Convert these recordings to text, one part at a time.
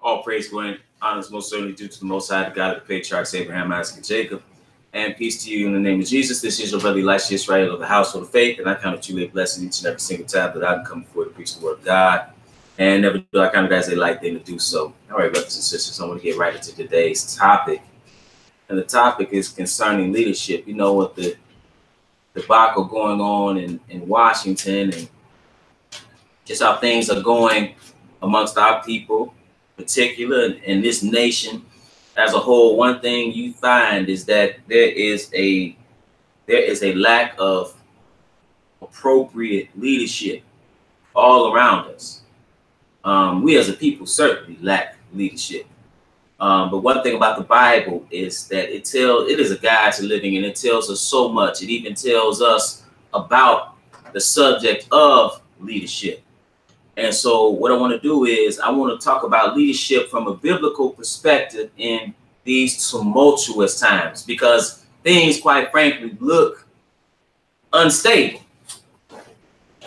All praise, glory, and honor is most certainly due to the Most High, the God of the patriarchs Abraham, Isaac, and Jacob. And peace to you in the name of Jesus. This is your brother Elisha Israel of the household of faith, and I count it truly a blessing each and every single time that I can come before to preach the word of God. And never do I count it as a light thing to do so. All right, brothers and sisters, I want to get right into today's topic. And the topic is concerning leadership. You know, with the debacle going on in Washington and just how things are going amongst our people, particular in this nation as a whole, one thing you find is that there is a lack of appropriate leadership all around us. We as a people certainly lack leadership. But one thing about the Bible is that it is a guide to living, and it tells us so much. It even tells us about the subject of leadership. And so what I want to do is I want to talk about leadership from a biblical perspective in these tumultuous times, because things, quite frankly, look unstable.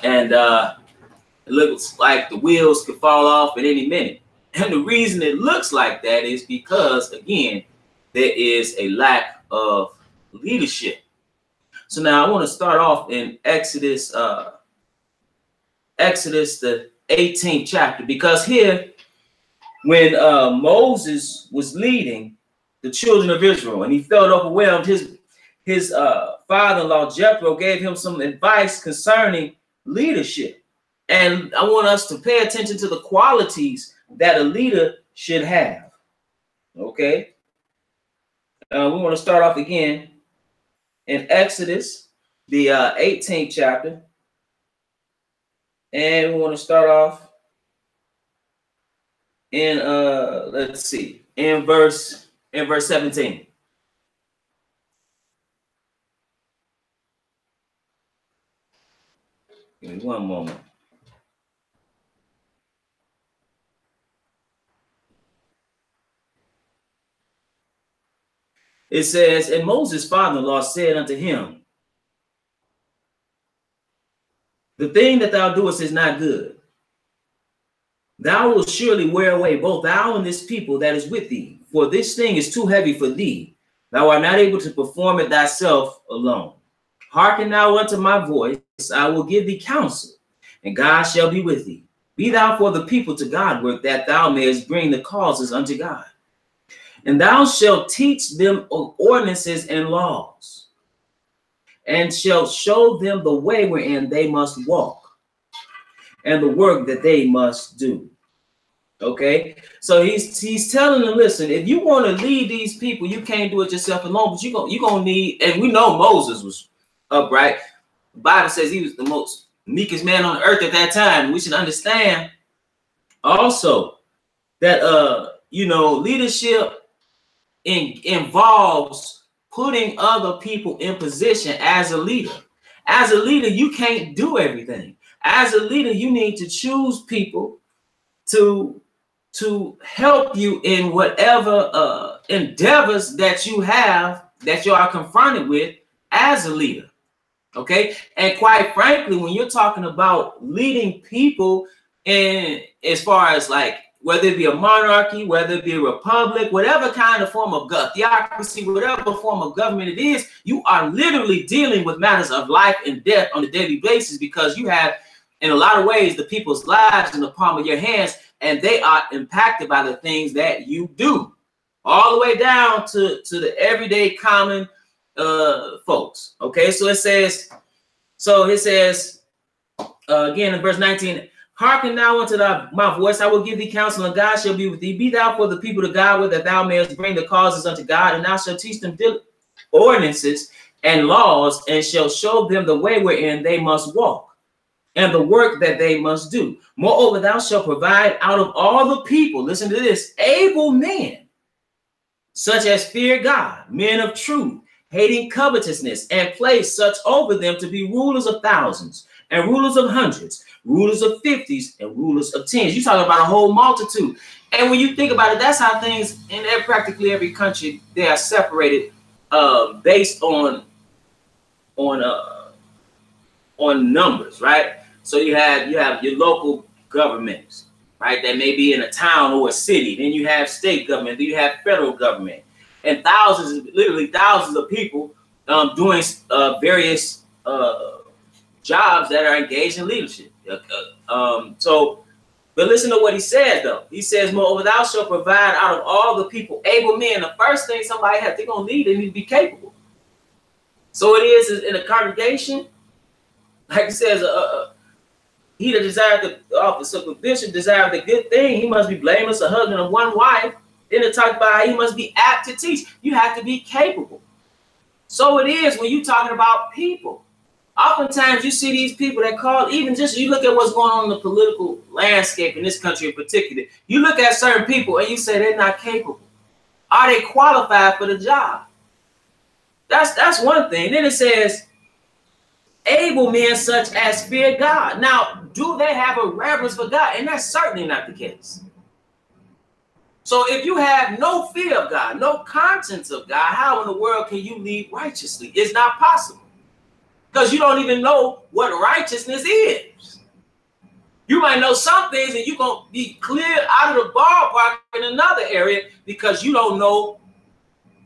And it looks like the wheels could fall off at any minute. And the reason it looks like that is because, again, there is a lack of leadership. So now I want to start off in Exodus, the 18th chapter, because here, when Moses was leading the children of Israel and he felt overwhelmed, his father-in-law Jethro gave him some advice concerning leadership. And I want us to pay attention to the qualities that a leader should have. Okay. We want to start off again in Exodus, the 18th chapter. And we want to start off in let's see, in verse 17. Give me one moment. It says, and Moses' father-in-law said unto him, the thing that thou doest is not good. Thou wilt surely wear away both thou and this people that is with thee, for this thing is too heavy for thee. Thou art not able to perform it thyself alone. Hearken now unto my voice, I will give thee counsel, and God shall be with thee. Be thou for the people to Godward, that thou mayest bring the causes unto God. And thou shalt teach them ordinances and laws, and shalt show them the way wherein they must walk, and the work that they must do. Okay, so he's telling them, listen, if you want to lead these people, you can't do it yourself alone, but you're gonna need, and we know Moses was upright. The Bible says he was the most meekest man on earth at that time. We should understand also that leadership involves putting other people in position as a leader. As a leader, you can't do everything. As a leader, you need to choose people to help you in whatever endeavors that you have, that you are confronted with as a leader. Okay. And quite frankly, when you're talking about leading people in, as far as like, whether it be a monarchy, whether it be a republic, whatever kind of form of theocracy, whatever form of government it is, you are literally dealing with matters of life and death on a daily basis, because you have, in a lot of ways, the people's lives in the palm of your hands, and they are impacted by the things that you do, all the way down to the everyday common folks. Okay, so it says again in verse 19, hearken now unto my voice, I will give thee counsel, and God shall be with thee. Be thou for the people to Godward, that thou mayest bring the causes unto God, and thou shalt teach them ordinances and laws, and shall show them the way wherein they must walk, and the work that they must do. Moreover, thou shalt provide out of all the people, listen to this, able men, such as fear God, men of truth, hating covetousness, and place such over them to be rulers of thousands, and rulers of hundreds, rulers of 50s, and rulers of 10s. You're talking about a whole multitude. And when you think about it, that's how things in practically every country, they are separated based on numbers, right? So you have your local governments, right? That may be in a town or a city. Then you have state government. Then you have federal government, and thousands, literally thousands of people doing various jobs that are engaged in leadership. But listen to what he says, though. He says, moreover, thou shalt provide out of all the people able men. The first thing somebody has, they're going to lead, they need to be capable. So it is in a congregation, like it says, he that desired the office of a bishop desired the good thing. He must be blameless, a husband of one wife. Then it talks about how he must be apt to teach. You have to be capable. So it is when you're talking about people. Oftentimes you see these people that call, even just you look at what's going on in the political landscape in this country in particular. You look at certain people and you say they're not capable. Are they qualified for the job? That's one thing. Then it says, able men such as fear God. Now, do they have a reverence for God? And that's certainly not the case. So if you have no fear of God, no conscience of God, how in the world can you lead righteously? It's not possible. Because you don't even know what righteousness is. You might know some things and you're going to be clear out of the ballpark in another area because you don't know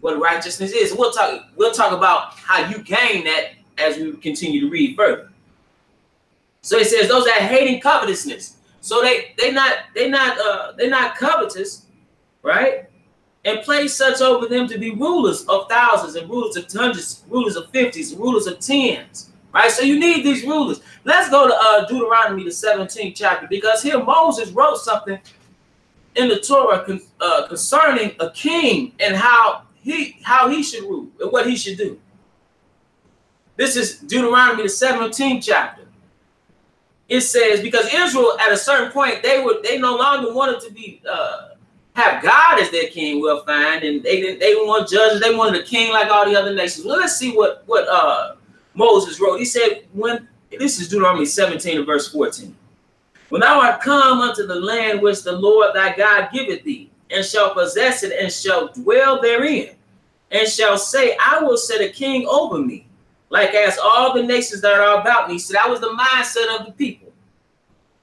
what righteousness is. We'll talk about how you gain that as we continue to read further. So it says those that hating covetousness. So they're not covetous, right? And place such over them to be rulers of thousands and rulers of hundreds, rulers of fifties, rulers of tens, right? So you need these rulers. Let's go to Deuteronomy, the 17th chapter, because here Moses wrote something in the Torah concerning a king and how he should rule and what he should do. This is Deuteronomy, the 17th chapter. It says, because Israel at a certain point, they no longer wanted to be have God as their king, we'll find, and they didn't want judges, they wanted a king like all the other nations. Well, let's see what Moses wrote. He said, this is Deuteronomy 17 and verse 14. When thou art come unto the land which the Lord thy God giveth thee, and shall possess it, and shall dwell therein, and shall say, I will set a king over me, like as all the nations that are about me. So that was the mindset of the people.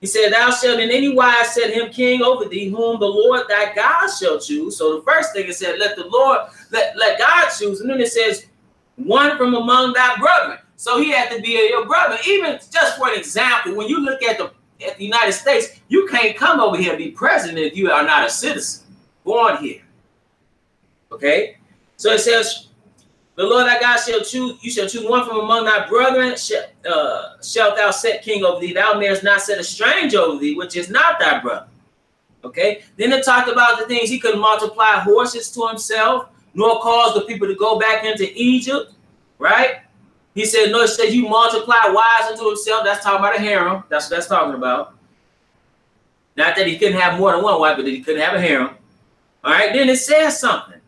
He said, thou shalt in any wise set him king over thee, whom the Lord thy God shall choose. So the first thing it said, let God choose. And then it says, one from among thy brethren. So he had to be your brother. Even just for an example, when you look at the United States, you can't come over here and be president if you are not a citizen born here. Okay? So it says, the Lord thy God shall choose, you shall choose one from among thy brethren, shalt thou set king over thee. Thou mayest not set a stranger over thee, which is not thy brother. Okay? Then it talked about the things he could multiply horses to himself, nor cause the people to go back into Egypt. Right? He said, no, it says you multiply wives unto himself. That's talking about a harem. That's what that's talking about. Not that he couldn't have more than one wife, but that he couldn't have a harem. All right? Then it says something.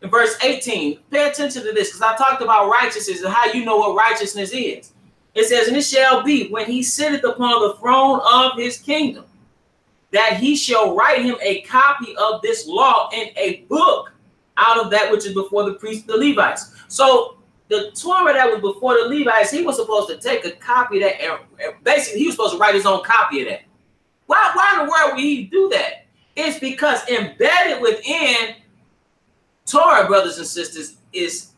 In verse 18, pay attention to this, because I talked about righteousness and how you know what righteousness is. It says, and it shall be when he sitteth upon the throne of his kingdom, that he shall write him a copy of this law in a book out of that which is before the priests, the Levites. So the Torah that was before the Levites, he was supposed to take a copy of that, and basically he was supposed to write his own copy of that. Why in the world would he do that? It's because embedded within Torah, brothers and sisters, is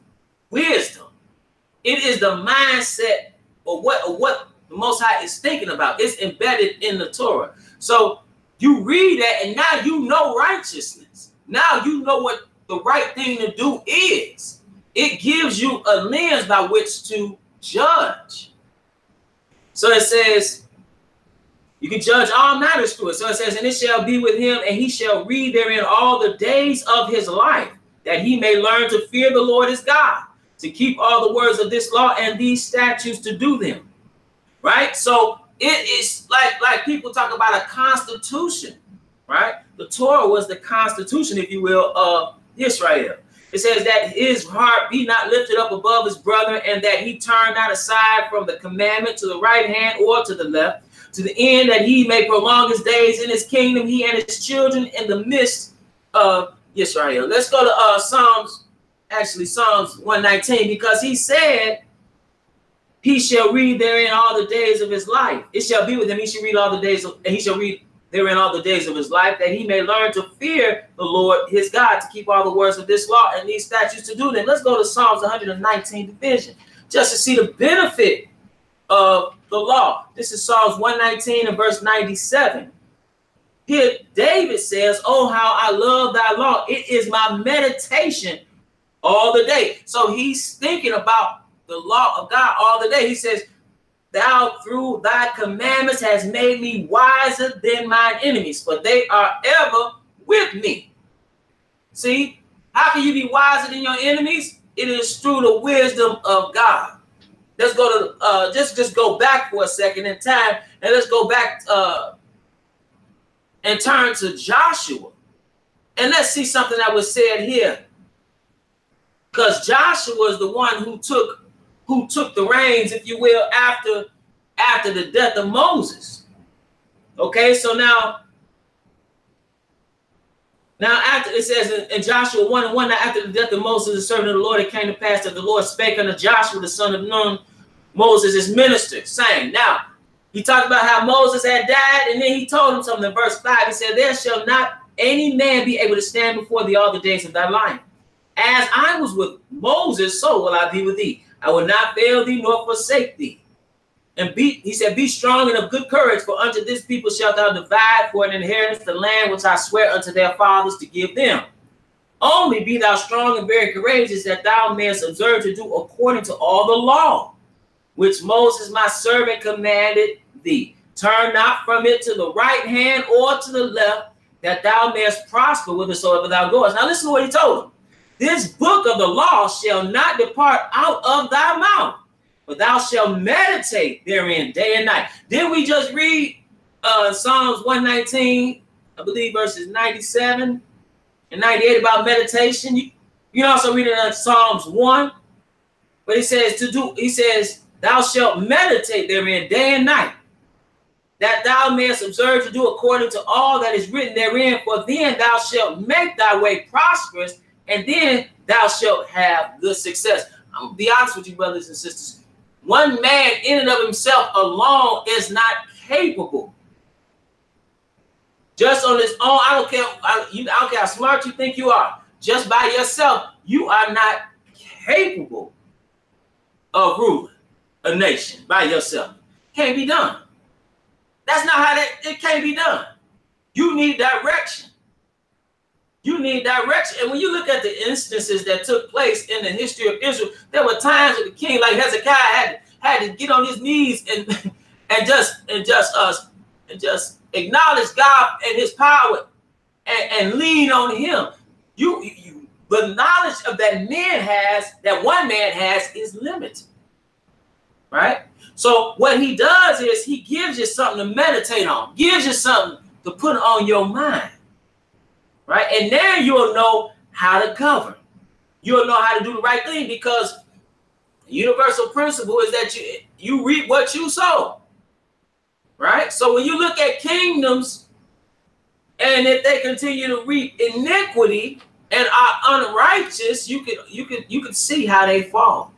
wisdom. It is the mindset of what the Most High is thinking about. It's embedded in the Torah. So you read that and now you know righteousness. Now you know what the right thing to do is. It gives you a lens by which to judge. So it says, you can judge all matters through it. So it says, and it shall be with him, and he shall read therein all the days of his life, that he may learn to fear the Lord his God, to keep all the words of this law and these statutes to do them. Right? So it is like people talk about a constitution, right? The Torah was the constitution, if you will, of Israel. It says that his heart be not lifted up above his brother, and that he turn not aside from the commandment to the right hand or to the left, to the end that he may prolong his days in his kingdom, he and his children in the midst of Israel. Let's go to Psalms 119, because he said he shall read therein all the days of his life. It shall be with him. He shall read all the days and he shall read therein all the days of his life, that he may learn to fear the Lord his God, to keep all the words of this law and these statutes to do them. Let's go to Psalms 119 division, just to see the benefit of the law. This is Psalms 119 and verse 97. Here David says, oh, how I love thy law. It is my meditation all the day. So he's thinking about the law of God all the day. He says, thou through thy commandments has made me wiser than mine enemies, for they are ever with me. See, how can you be wiser than your enemies? It is through the wisdom of God. Let's go to just go back for a second in time, and let's go back and turn to Joshua, and let's see something that was said here, because Joshua is the one who took the reins, if you will, after the death of Moses. Okay, so now after it says in Joshua 1:1, now after the death of Moses, the servant of the Lord, it came to pass that the Lord spake unto Joshua, the son of Nun, Moses, his minister, saying, now, he talked about how Moses had died, and then he told him something in verse 5. He said, there shall not any man be able to stand before thee all the days of thy life. As I was with Moses, so will I be with thee. I will not fail thee nor forsake thee. And he said, be strong and of good courage, for unto this people shalt thou divide for an inheritance the land which I swear unto their fathers to give them. Only be thou strong and very courageous, that thou mayest observe to do according to all the law which Moses my servant commanded thee. Turn not from it to the right hand or to the left, that thou mayest prosper whithersoever thou goest. Now listen to what he told him. This book of the law shall not depart out of thy mouth, but thou shalt meditate therein day and night. Didn't we just read Psalms 119, I believe verses 97 and 98 about meditation? You can also read it in Psalms 1. But he says, thou shalt meditate therein day and night, that thou mayest observe to do according to all that is written therein. For then thou shalt make thy way prosperous, and then thou shalt have good success. I'm going to be honest with you, brothers and sisters. One man in and of himself alone is not capable. Just on his own, I don't care how smart you think you are. Just by yourself, you are not capable of ruling a nation by yourself. Can't be done. That's not how it can't be done. You need direction. You need direction. And when you look at the instances that took place in the history of Israel, there were times that the king, like Hezekiah, had to get on his knees and just acknowledge God and his power and lean on him. The knowledge of that one man has is limited. Right? So what he does is he gives you something to meditate on, gives you something to put on your mind. Right? And then you'll know how to govern. You'll know how to do the right thing, because the universal principle is that you reap what you sow. Right? So when you look at kingdoms, and if they continue to reap iniquity and are unrighteous, you can see how they fall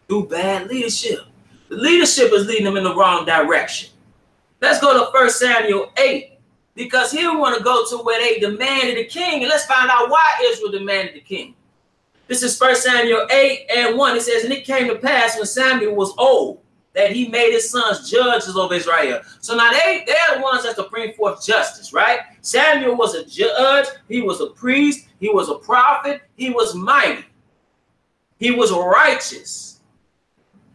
through bad leadership. The leadership is leading them in the wrong direction. Let's go to 1 Samuel 8, because here we want to go to where they demanded a king, and let's find out why Israel demanded a king. This is 1 Samuel 8:1. It says, and it came to pass when Samuel was old, that he made his sons judges over Israel. So now they're the ones that to bring forth justice, right? Samuel was a judge. He was a priest. He was a prophet. He was mighty. He was righteous.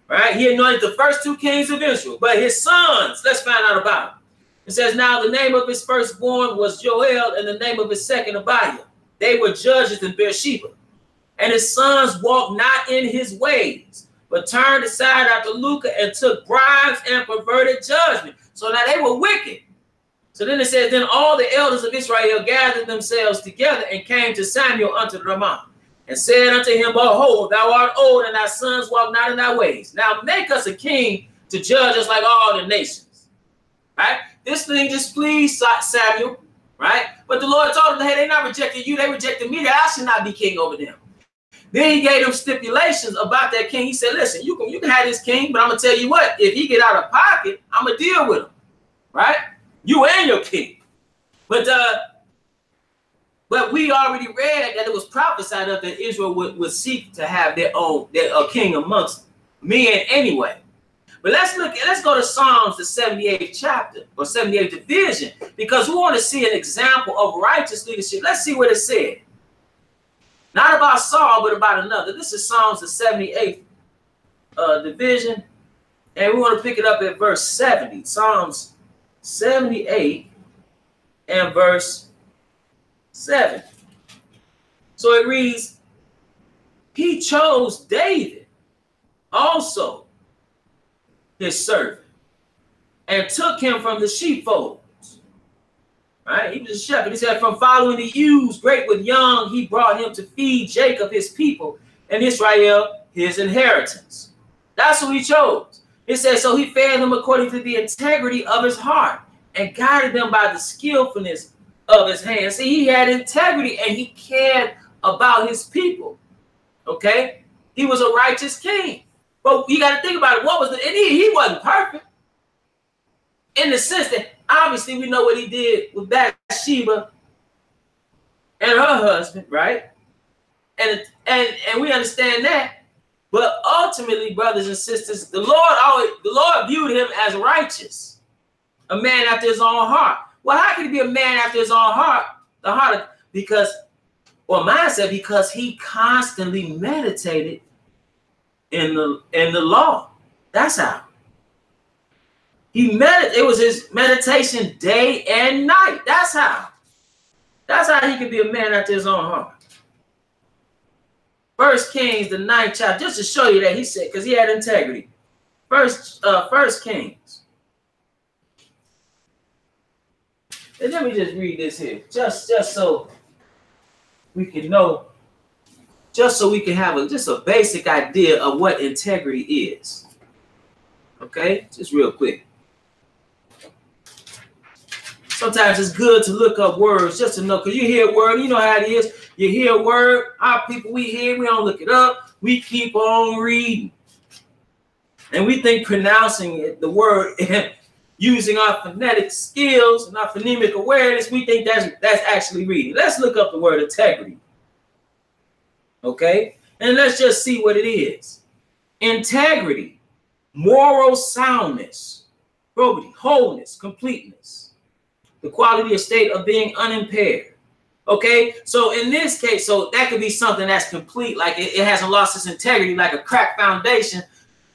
Right? He anointed the first two kings of Israel, but his sons, let's find out about him. It says, now the name of his firstborn was Joel, and the name of his second Abiah. They were judges in Beersheba. And his sons walked not in his ways, but turned aside after Lucah and took bribes and perverted judgment. So now they were wicked. So then it says, then all the elders of Israel gathered themselves together and came to Samuel unto Ramah, and said unto him, behold, thou art old, and thy sons walk not in thy ways. Now make us a king to judge us like all the nations. Right? This thing displeased Samuel. Right? But the Lord told him, hey, they not rejected you, they rejected me, that I should not be king over them. Then he gave them stipulations about that king. He said, listen, you can have this king, but I'm going to tell you what, if he get out of pocket, I'm going to deal with him. Right? You and your king. But we already read that it was prophesied of that Israel would seek to have their king amongst men anyway. But let's go to Psalms, the 78th chapter or 78th division, because we want to see an example of righteous leadership. Let's see what it said. Not about Saul, but about another. This is Psalms, the 78th division, and we want to pick it up at verse 70. Psalms 78 and verse 7. So it reads, he chose David also his servant and took him from the sheepfolds. Right? He was a shepherd. He said, from following the ewes, great with young, he brought him to feed Jacob his people and Israel his inheritance. That's who he chose. It says, so he fed them according to the integrity of his heart and guided them by the skillfulness of his hands. See, he had integrity and he cared about his people. Okay? He was a righteous king. But you got to think about it. What was and he wasn't perfect. In the sense that obviously we know what he did with Bathsheba and her husband, right? And we understand that. But ultimately, brothers and sisters, the Lord viewed him as righteous, a man after his own heart. Well, how can he be a man after his own heart? Because he constantly meditated in the law. That's how. It was his meditation day and night. That's how. That's how he could be a man after his own heart. 1 Kings, the 9th chapter, just to show you that he said, because he had integrity. First Kings. And let me just read this here, just so we can know, just so we can have a basic idea of what integrity is. Okay, just real quick. Sometimes it's good to look up words just to know, because you hear a word, you know how it is. You hear a word, our people, we don't look it up. We keep on reading. And we think pronouncing the word using our phonetic skills and our phonemic awareness, we think that's actually reading. Let's look up the word integrity. Okay? And let's just see what it is. Integrity, moral soundness, probity, wholeness, completeness, the quality or state of being unimpaired. Okay? So in this case, so that could be something that's complete, like it hasn't lost its integrity, like a cracked foundation,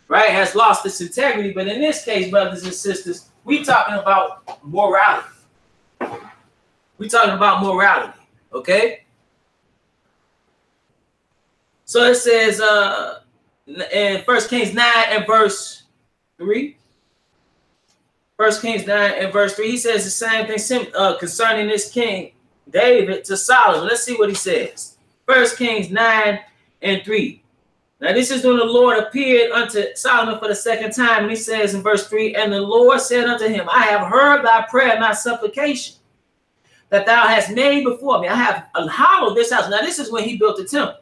right? Has lost its integrity. But in this case, brothers and sisters, we're talking about morality. We're talking about morality. Okay? So it says in 1 Kings 9 and verse 3. 1 Kings 9 and verse 3, he says the same thing concerning this king David to Solomon. Let's see what he says. 1 Kings 9 and 3. Now this is when the Lord appeared unto Solomon for the second time. And he says in verse 3, and the Lord said unto him, I have heard thy prayer and thy supplication that thou hast made before me. I have hallowed this house. Now this is when he built the temple.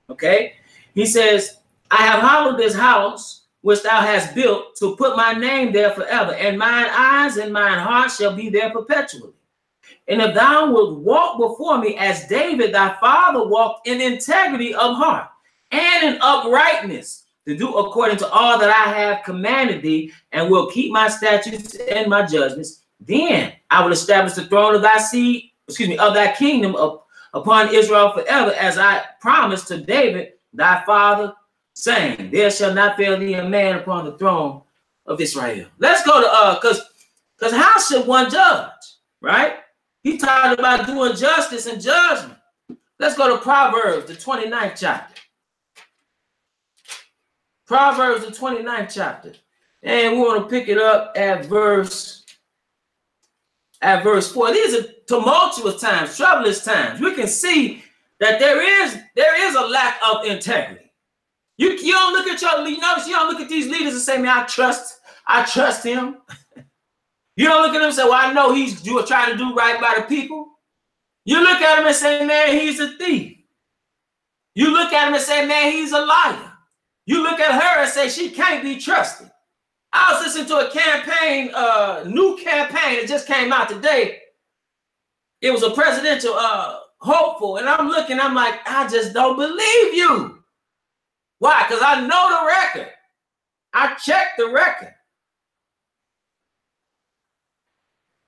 Okay. He says, I have hallowed this house which thou hast built to put my name there forever, and mine eyes and mine heart shall be there perpetually. And if thou wilt walk before me as David thy father walked in integrity of heart and in uprightness, to do according to all that I have commanded thee, and will keep my statutes and my judgments, then I will establish the throne of thy of thy kingdom upon Israel forever, as I promised to David thy father, saying, there shall not fail thee a man upon the throne of Israel. Let's go to because how should one judge? Right? He talked about doing justice and judgment. Let's go to Proverbs, the 29th chapter. Proverbs, the 29th chapter. And we want to pick it up at verse 4. These are tumultuous times, troublous times. We can see that there is a lack of integrity. You don't look at you don't look at these leaders and say, man, I trust him. You don't look at him and say, well, I know he's trying to do right by the people. You look at him and say, man, he's a thief. You look at him and say, man, he's a liar. You look at her and say, she can't be trusted. I was listening to a campaign, new campaign that just came out today. It was a presidential hopeful. And I'm looking, I'm like, I just don't believe you. Why? Because I know the record. I checked the record.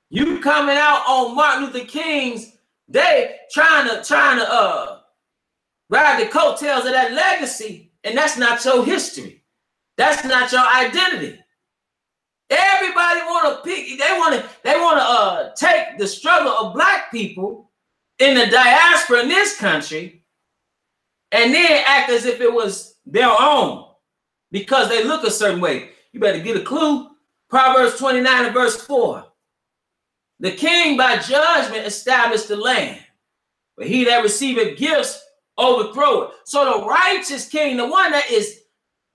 You coming out on Martin Luther King's day trying to ride the coattails of that legacy, and that's not your history. That's not your identity. Everybody want to pick. They want to take the struggle of black people in the diaspora in this country, and then act as if it was their own because they look a certain way. You better get a clue. Proverbs 29 and verse 4. The king by judgment established the land, but he that receiveth gifts overthrow it. So the righteous king, the one that is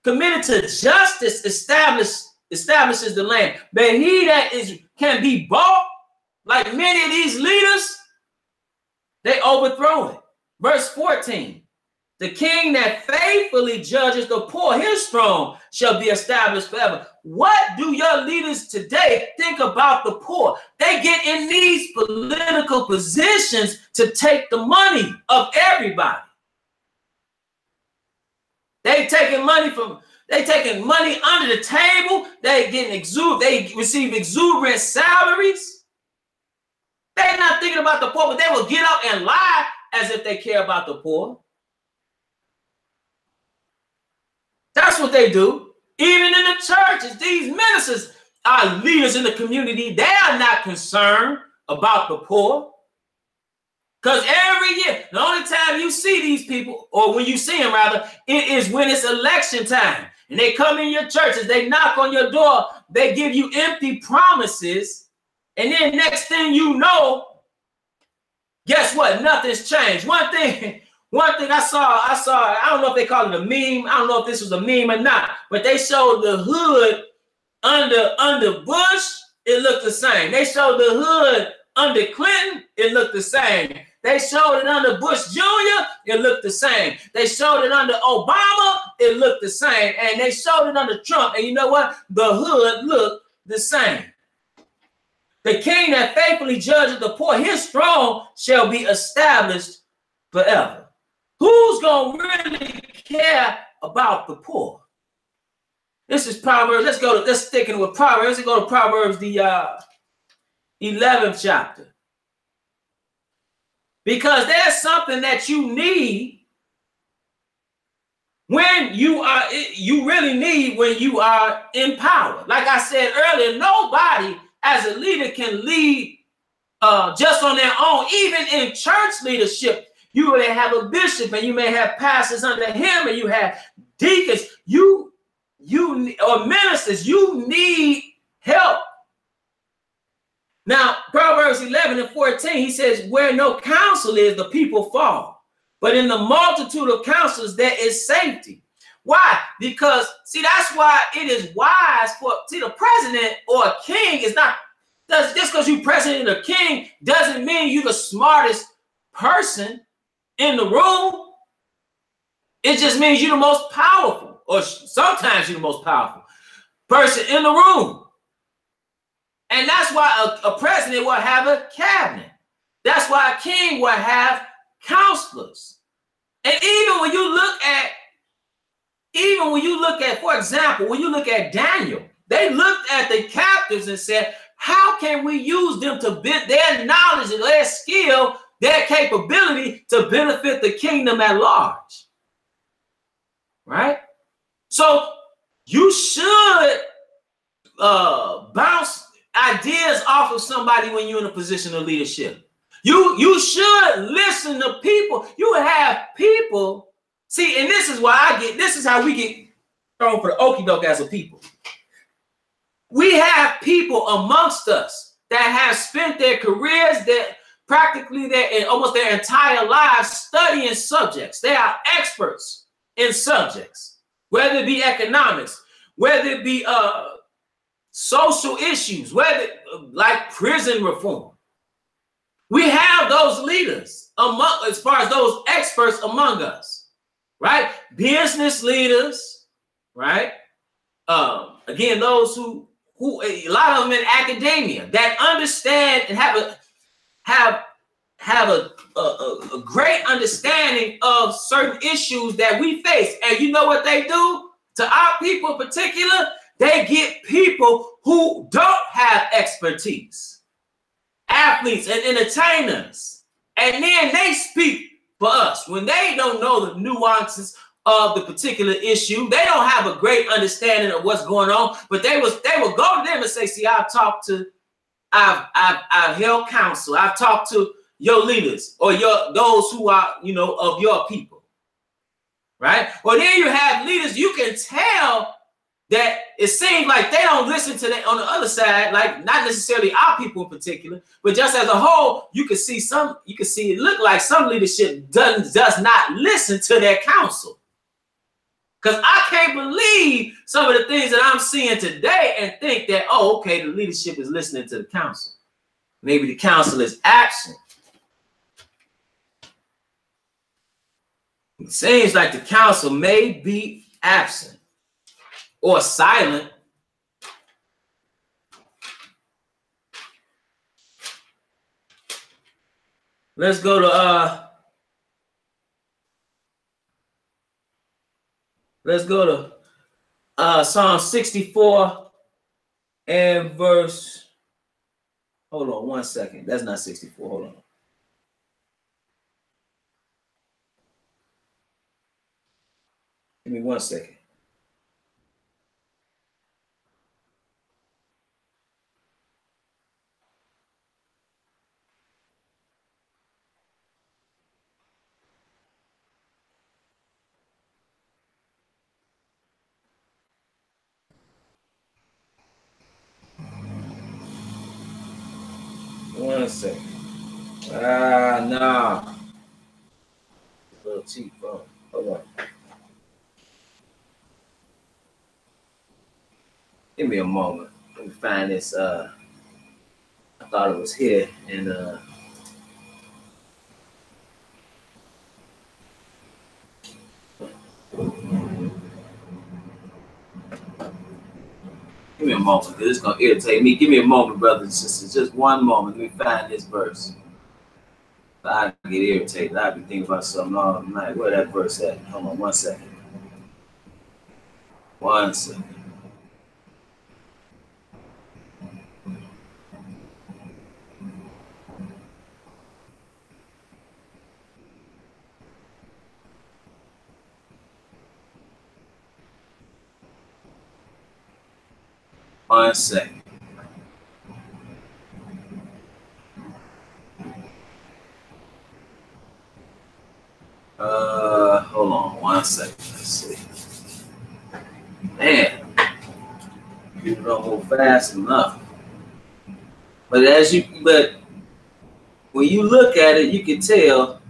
committed to justice, establishes the land. But he that can be bought, like many of these leaders, they overthrow it. Verse 14. The king that faithfully judges the poor, his throne shall be established forever. What do your leaders today think about the poor? They get in these political positions to take the money of everybody. They taking money under the table. They receive exuberant salaries. They're not thinking about the poor, but they will get up and lie as if they care about the poor. That's what they do. Even in the churches, these ministers are leaders in the community. They are not concerned about the poor. Because every year, the only time you see these people, or when you see them rather, it is when it's election time. And they come in your churches, they knock on your door, they give you empty promises. And then next thing you know, guess what? Nothing's changed. One thing I saw, I don't know if they call it a meme. I don't know if this was a meme or not, but they showed the hood under Bush, it looked the same. They showed the hood under Clinton, it looked the same. They showed it under Bush Jr., it looked the same. They showed it under Obama, it looked the same. And they showed it under Trump, and you know what? The hood looked the same. The king that faithfully judges the poor, his throne shall be established forever. Who's going to really care about the poor? This is Proverbs. Let's stick in with Proverbs. Let's go to Proverbs, the 11th chapter. Because there's something that you need when you really need when you are in power. Like I said earlier, nobody as a leader can lead just on their own. Even in church leadership, you may have a bishop and you may have pastors under him and you have deacons. You or ministers, you need help. Now, Proverbs 11 and 14, he says, where no counsel is, the people fall. But in the multitude of counselors, there is safety. Why? Because, see, that's why it is wise the president or a king is not, just because you're president or king doesn't mean you're the smartest person in the room. It just means you're the most powerful, or sometimes you're the most powerful person in the room. And that's why a president will have a cabinet. That's why a king will have counselors. And even when you look at, for example, when you look at Daniel, they looked at the captives and said, how can we use them to build their knowledge and their skill, their capability to benefit the kingdom at large? Right? So you should bounce ideas off of somebody when you're in a position of leadership. You should listen to people. You have people. See, and this is how we get thrown for the okie doke as a people. We have people amongst us that have spent their careers, almost their entire lives studying subjects. They are experts in subjects, whether it be economics, whether it be social issues, whether like prison reform. We have those leaders as far as those experts among us, right? Business leaders, right? Again, those who a lot of them in academia that understand and have have a great understanding of certain issues that we face. And you know what they do to our people in particular? They get people who don't have expertise, athletes and entertainers, and then they speak for us when they don't know the nuances of the particular issue. They don't have a great understanding of what's going on, but they will go to them and say, see, I've held counsel. I've talked to your leaders or those who are, of your people, right? Well, then you have leaders. You can tell that it seems like they don't listen to them on the other side, like not necessarily our people in particular, but just as a whole, you can see it look like some leadership does not listen to their counsel. Because I can't believe some of the things that I'm seeing today and think that, oh, okay, the leadership is listening to the council. Maybe the council is absent. It seems like the council may be absent or silent. Let's go to Psalm 64 and verse. Hold on 1 second. That's not 64. Hold on. Give me 1 second. One second. Nah. A little cheap phone. Hold on. Give me a moment. Let me find this. I thought it was here. And give me a moment, because it's going to irritate me. Give me a moment, brothers and sisters. Just 1 moment. Let me find this verse. I get irritated. I be thinking about something all night. Where that verse at? Hold on 1 second. 1 second. One second. Hold on 1 second. Let's see. Man, people don't move fast enough. But when you look at it, you can tell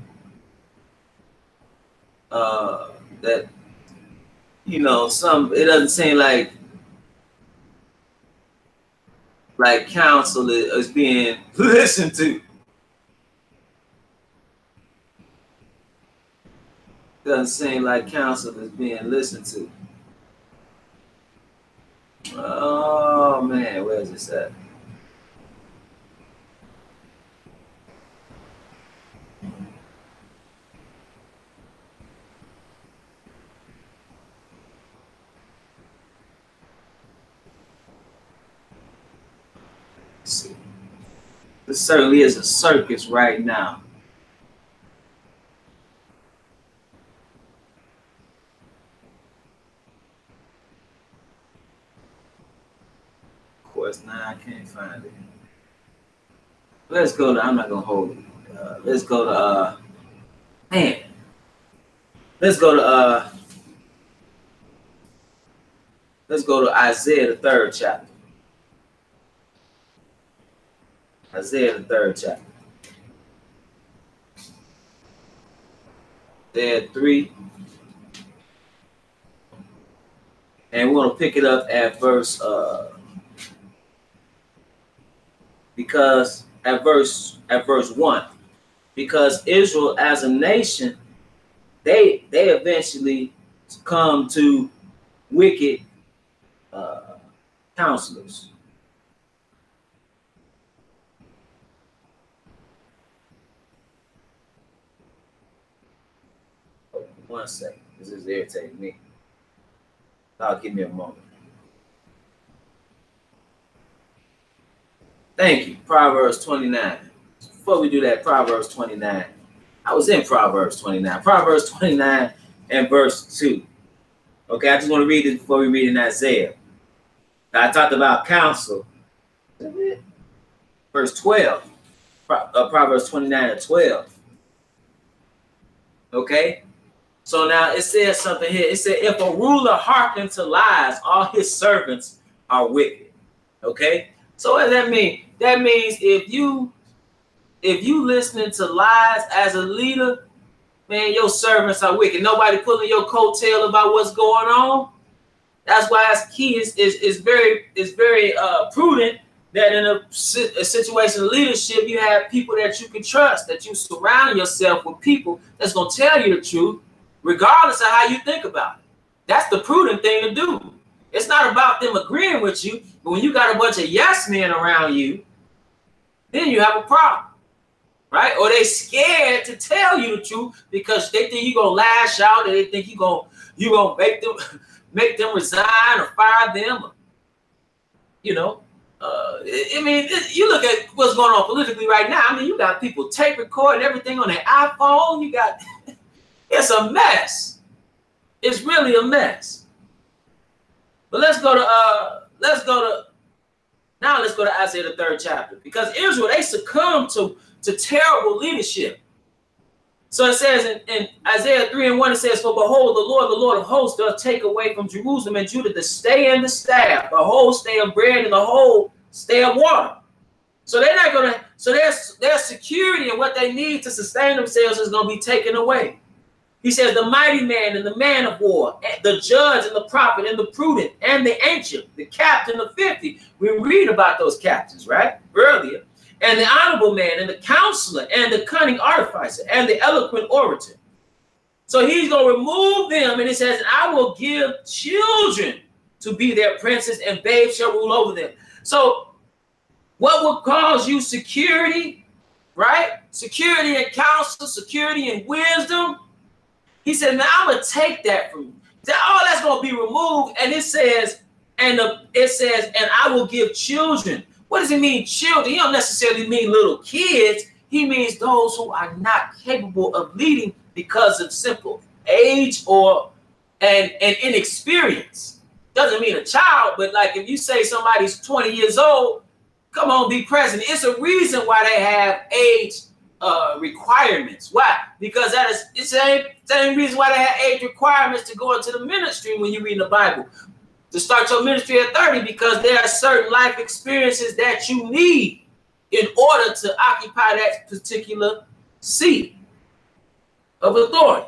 that it doesn't seem like counsel is being listened to. Doesn't seem like counsel is being listened to. Oh man, where's this at? Let's see. This certainly is a circus right now. Of course, now I can't find it. Let's go to, I'm not going to hold it. Let's go to, let's go to Isaiah, the 3rd chapter. Isaiah, the 3rd chapter. There 3. And we're going to pick it up at verse, at verse 1. Because Israel as a nation, they eventually come to wicked counselors. 1 second. This is irritating me. Give me a moment. Thank you. Proverbs 29. Before we do that, Proverbs 29. I was in Proverbs 29. Proverbs 29 and verse 2. Okay, I just want to read this before we read in Isaiah. I talked about counsel. Verse 12. Proverbs 29 and 12. Okay? So now it says something here. It said, if a ruler hearkens to lies, all his servants are wicked. Okay? So what does that mean? That means if you listening to lies as a leader, man, your servants are wicked. Nobody pulling your coattail about what's going on. That's why it's key. It's very prudent that in a situation of leadership, you have people that you can trust, that you surround yourself with people that's going to tell you the truth, regardless of how you think about it. That's the prudent thing to do. It's not about them agreeing with you, but when you got a bunch of yes men around you, then you have a problem, right? Or they scared to tell you the truth because they think you're gonna lash out, or they think you're gonna make them resign or fire them. Or, you know, I mean, you look at what's going on politically right now. I mean, you got people tape recording everything on their iPhone. You got it's a mess. It's really a mess. But let's go to Isaiah the 3rd chapter, because Israel, they succumbed to terrible leadership. So it says in Isaiah 3 and 1, it says, for behold, the Lord of hosts doth take away from Jerusalem and Judah the stay and the staff, the whole stay of bread and the whole stay of water. So they're not gonna, so their security and what they need to sustain themselves is gonna be taken away. He says, the mighty man and the man of war, the judge and the prophet and the prudent and the ancient, the captain of 50. We read about those captains, right? Earlier. And the honorable man and the counselor and the cunning artificer and the eloquent orator. So he's going to remove them. And he says, I will give children to be their princes and babes shall rule over them. So what will cause you security, right? Security and counsel, security and wisdom. He said, now I'm going to take that from you. All that's going to be removed. And it says, and I will give children. What does it mean, children? He don't necessarily mean little kids. He means those who are not capable of leading because of simple age and inexperience. Doesn't mean a child, but like if you say somebody's 20 years old, come on, be president. It's a reason why they have age requirements. Why? Because that is the same reason why they have age requirements to go into the ministry when you read the Bible. To start your ministry at 30, because there are certain life experiences that you need in order to occupy that particular seat of authority.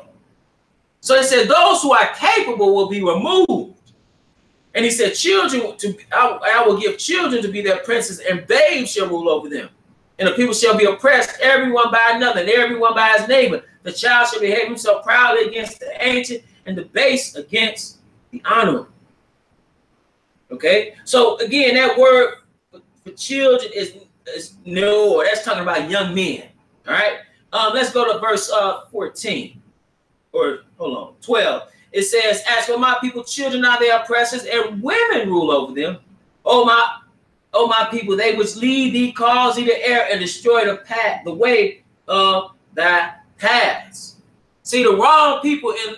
So it said those who are capable will be removed. And he said, I will give children to be their princes, and babes shall rule over them. And the people shall be oppressed, everyone by another, and everyone by his neighbor. The child shall behave himself proudly against the ancient, and the base against the honorable. Okay, so again, that word for children is no, or that's talking about young men. All right, let's go to verse 14, or hold on, 12. It says, as for my people, children are their oppressors, and women rule over them. Oh my people, they which lead thee cause thee to err and destroy the way of thy paths. See, the wrong people in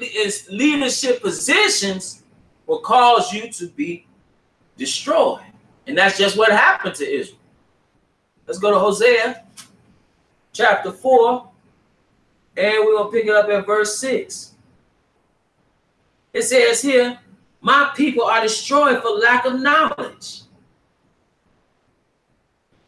leadership positions will cause you to be destroyed. And that's just what happened to Israel. Let's go to Hosea chapter 4, and we're going to pick it up at verse 6. It says here, my people are destroyed for lack of knowledge.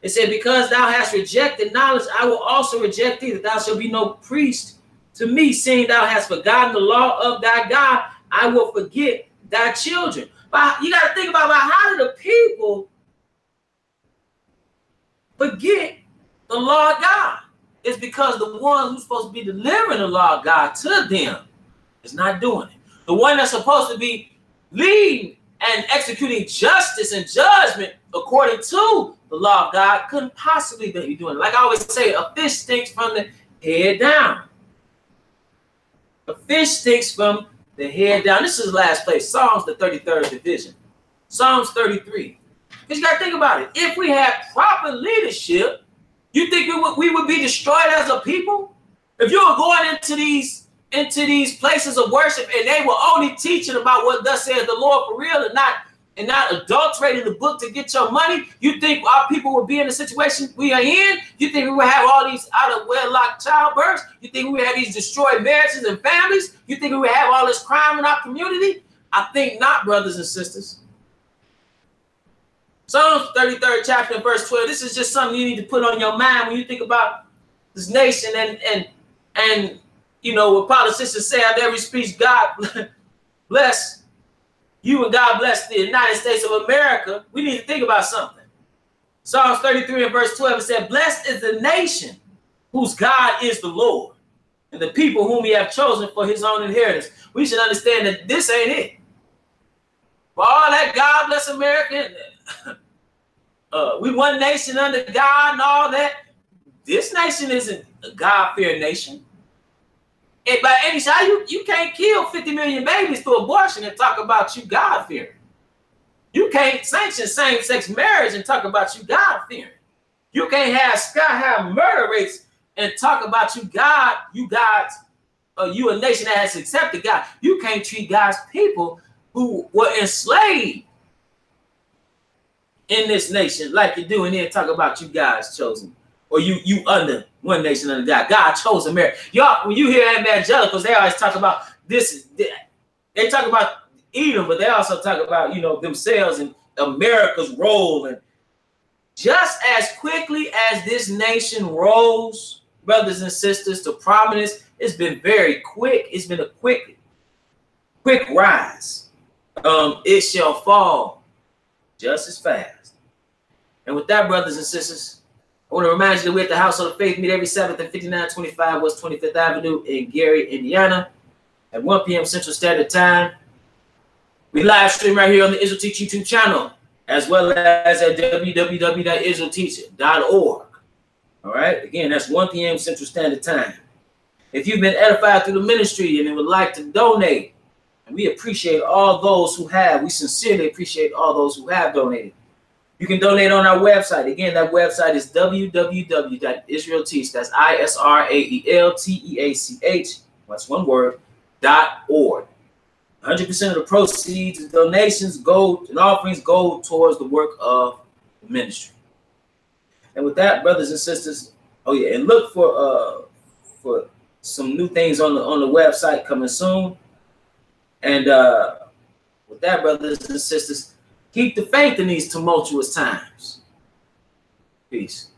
It said, because thou hast rejected knowledge, I will also reject thee, that thou shalt be no priest to me, seeing thou hast forgotten the law of thy God, I will forget thy children. But you got to think about how do the people forget the law of God? It's because the one who's supposed to be delivering the law of God to them is not doing it. The one that's supposed to be leading and executing justice and judgment according to the law of God couldn't possibly be doing it. Like I always say, a fish stinks from the head down. A fish fish sticks from the head down. This is last place. Psalms, the 33rd division. Psalms 33. Because you got to think about it. If we had proper leadership, you think we would be destroyed as a people? If you were going into these places of worship and they were only teaching about what thus says the Lord for real and not adulterating the book to get your money, you think our people would be in the situation we are in? You think we would have all these out of wedlock childbirths? You think we would have these destroyed marriages and families? You think we would have all this crime in our community? I think not, brothers and sisters. Psalms 33rd chapter, verse 12. This is just something you need to put on your mind when you think about this nation and you know, what politicians say out every speech, God bless you and God bless the United States of America. We need to think about something. Psalms 33 and verse 12, it said, blessed is the nation whose God is the Lord, and the people whom he have chosen for his own inheritance. We should understand that this ain't it. For all that God bless America, we one nation under God and all that. This nation isn't a God-fearing nation. And by any side, you can't kill 50 million babies through abortion and talk about you God-fearing. You can't sanction same-sex marriage and talk about you God-fearing. You can't have sky-high murder rates and talk about you a nation that has accepted God. You can't treat God's people who were enslaved in this nation like you do, and then talk about you guys chosen. Or you under one nation under God. God chose America. Y'all, when you hear evangelicals, they always talk about this. They talk about Edom, but they also talk about, you know, themselves and America's role. And just as quickly as this nation rose, brothers and sisters, to prominence, it's been very quick. It's been a quick rise. It shall fall just as fast. And with that, brothers and sisters, I want to remind you that we're at the Household of Faith, meet every Sabbath at 5925 West 25th Avenue in Gary, Indiana, at 1 p.m. Central Standard Time. We live stream right here on the IsraelTeach YouTube channel, as well as at www.IsraelTeach.org. All right, again, that's 1 p.m. Central Standard Time. If you've been edified through the ministry and would like to donate, and we appreciate all those who have, we sincerely appreciate all those who have donated. You can donate on our website. Again, that website is www.IsraelTeach. That's IsraelTeach. That's one word, .org. 100% of the proceeds and donations and offerings go towards the work of the ministry. And with that, brothers and sisters, oh yeah, and look for some new things on the website coming soon. And with that, brothers and sisters, keep the faith in these tumultuous times. Peace.